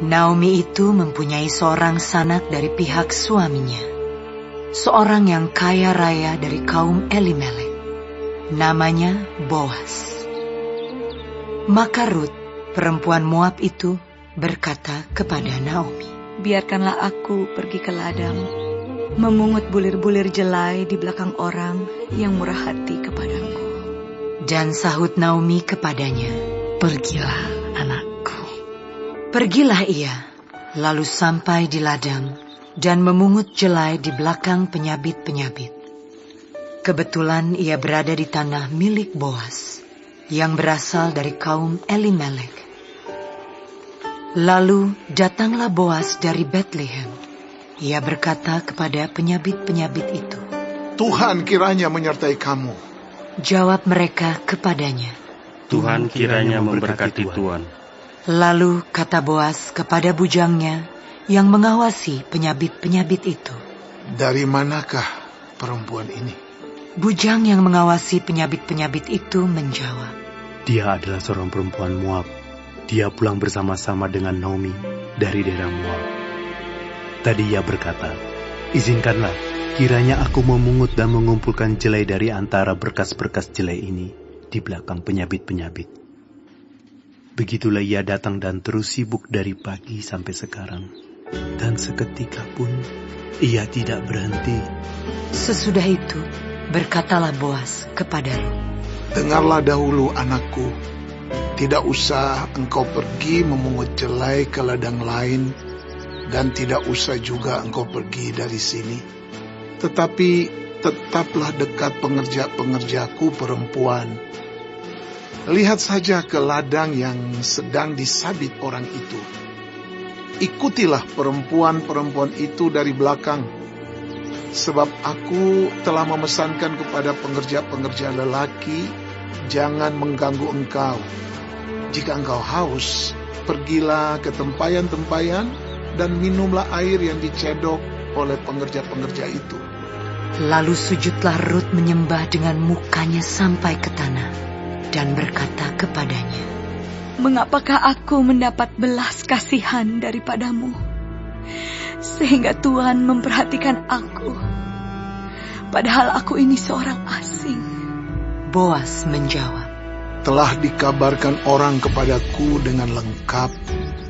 Naomi itu mempunyai seorang sanak dari pihak suaminya, seorang yang kaya raya dari kaum Elimelek. Namanya Boas. Maka Rut, perempuan Moab itu, berkata kepada Naomi, "Biarkanlah aku pergi ke ladang, memungut bulir-bulir jelai di belakang orang yang murah hati kepadaku." Dan sahut Naomi kepadanya, "Pergilah, anakku." Pergilah ia, lalu sampai di ladang dan memungut jelai di belakang penyabit-penyabit. Kebetulan ia berada di tanah milik Boas, yang berasal dari kaum Elimelek. Lalu datanglah Boas dari Betlehem. Ia berkata kepada penyabit-penyabit itu, "Tuhan kiranya menyertai kamu." Jawab mereka kepadanya, "Tuhan kiranya memberkati Tuan." Lalu kata Boas kepada bujangnya yang mengawasi penyabit-penyabit itu, "Dari manakah perempuan ini?" Bujang yang mengawasi penyabit-penyabit itu menjawab, "Dia adalah seorang perempuan Moab. Dia pulang bersama-sama dengan Naomi dari daerah Moab." Tadi ia berkata, "Izinkanlah, kiranya aku memungut dan mengumpulkan jelai dari antara berkas-berkas jelai ini di belakang penyabit-penyabit." Begitulah ia datang dan terus sibuk dari pagi sampai sekarang. Dan seketika pun ia tidak berhenti. Sesudah itu, berkatalah Boas kepada Rut, "Dengarlah dahulu, anakku. Tidak usah engkau pergi memungut jelai ke ladang lain, dan tidak usah juga engkau pergi dari sini. Tetapi tetaplah dekat pengerja-pengerjaku perempuan. Lihat saja ke ladang yang sedang disabit orang itu. Ikutilah perempuan-perempuan itu dari belakang. Sebab aku telah memesankan kepada pengerja-pengerja lelaki, jangan mengganggu engkau. Jika engkau haus, pergilah ke tempayan-tempayan dan minumlah air yang dicedok oleh pengerja-pengerja itu." Lalu sujudlah Rut menyembah dengan mukanya sampai ke tanah dan berkata kepadanya, "Mengapakah aku mendapat belas kasihan daripadamu, sehingga Tuhan memperhatikan aku, padahal aku ini seorang asing?" Boas menjawab, "Telah dikabarkan orang kepadaku dengan lengkap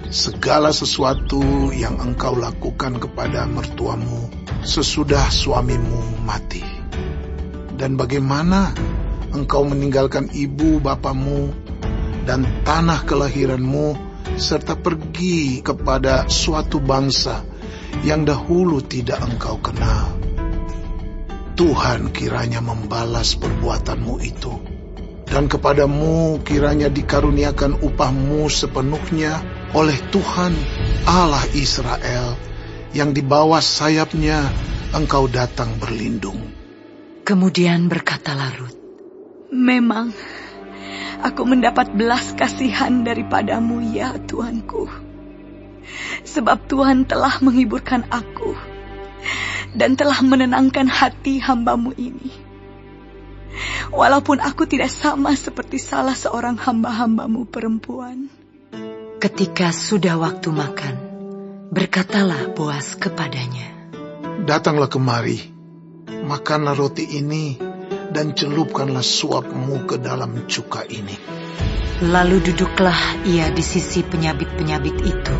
segala sesuatu yang engkau lakukan kepada mertuamu sesudah suamimu mati. Dan bagaimana engkau meninggalkan ibu bapamu dan tanah kelahiranmu, serta pergi kepada suatu bangsa yang dahulu tidak engkau kenal. Tuhan kiranya membalas perbuatanmu itu, dan kepadamu kiranya dikaruniakan upahmu sepenuhnya oleh Tuhan Allah Israel, yang di bawah sayapnya engkau datang berlindung." Kemudian berkatalah Rut, "Memang aku mendapat belas kasihan daripadamu, ya Tuanku. Sebab Tuhan telah menghiburkan aku dan telah menenangkan hati hamba-Mu ini. Walaupun aku tidak sama seperti salah seorang hamba-hamba-Mu perempuan." Ketika sudah waktu makan, berkatalah Boas kepadanya, "Datanglah kemari, makanlah roti ini, dan celupkanlah suapmu ke dalam cuka ini." Lalu duduklah ia di sisi penyabit-penyabit itu,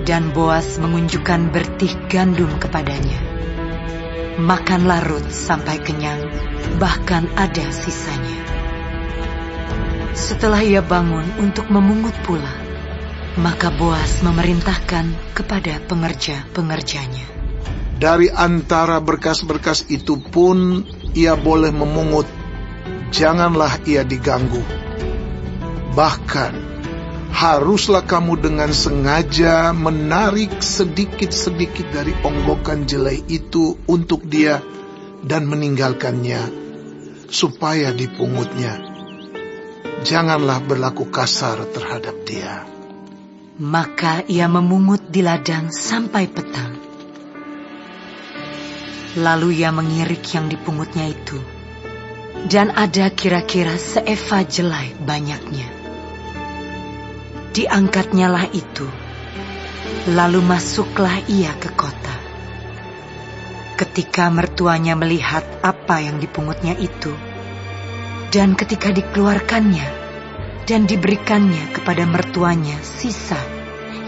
dan Boas mengunjukkan bertih gandum kepadanya. Makanlah Rut sampai kenyang, bahkan ada sisanya. Setelah ia bangun untuk memungut pula, maka Boas memerintahkan kepada pengerja-pengerjanya, "Dari antara berkas-berkas itu pun ia boleh memungut, janganlah ia diganggu. Bahkan haruslah kamu dengan sengaja menarik sedikit-sedikit dari onggokan jelai itu untuk dia dan meninggalkannya, supaya dipungutnya. Janganlah berlaku kasar terhadap dia." Maka ia memungut di ladang sampai petang. Lalu ia mengirik yang dipungutnya itu, dan ada kira-kira seeva jelai banyaknya. Diangkatnyalah itu, Lalu masuklah ia ke kota. Ketika mertuanya melihat apa yang dipungutnya itu, dan ketika dikeluarkannya dan diberikannya kepada mertuanya sisa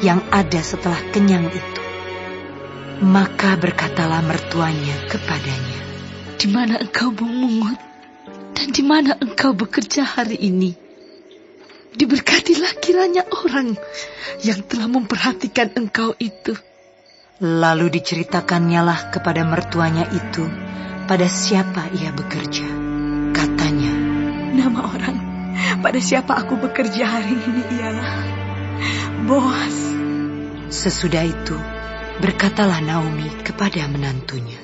yang ada setelah kenyang itu, maka berkatalah mertuanya kepadanya, "Di mana engkau memungut dan di mana engkau bekerja hari ini? Diberkatilah kiranya orang yang telah memperhatikan engkau itu." Lalu diceritakannyalah kepada mertuanya itu pada siapa ia bekerja. Katanya, Nama orang pada siapa aku bekerja hari ini ialah Boas. sesudah itu berkatalah Naomi kepada menantunya,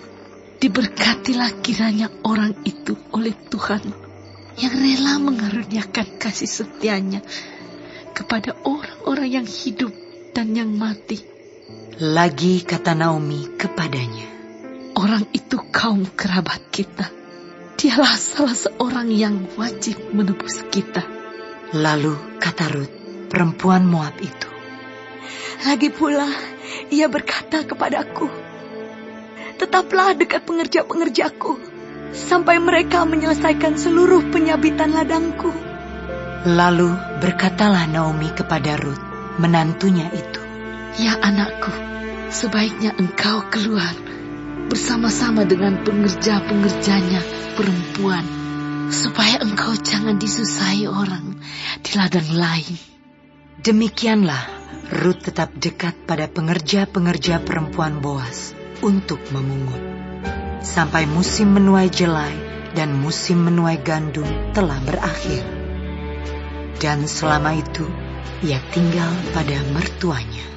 Diberkatilah kiranya orang itu oleh Tuhan yang rela mengaruniakan kasih setianya kepada orang-orang yang hidup dan yang mati. Lagi kata Naomi kepadanya, Orang itu kaum kerabat kita. Dialah salah seorang yang wajib menebus kita. Lalu kata Rut, perempuan Moab itu, Lagi pula ia berkata kepadaku, Tetaplah dekat pengerja-pengerjaku sampai mereka menyelesaikan seluruh penyabitan ladangku. Lalu berkatalah Naomi kepada Rut, menantunya itu, Ya anakku, sebaiknya engkau keluar bersama-sama dengan pengerja-pengerjanya perempuan, supaya engkau jangan disusahi orang di ladang lain. Demikianlah Rut tetap dekat pada pengerja-pengerja perempuan Boas untuk memungut, sampai musim menuai jelai dan musim menuai gandum telah berakhir. Dan selama itu ia tinggal pada mertuanya.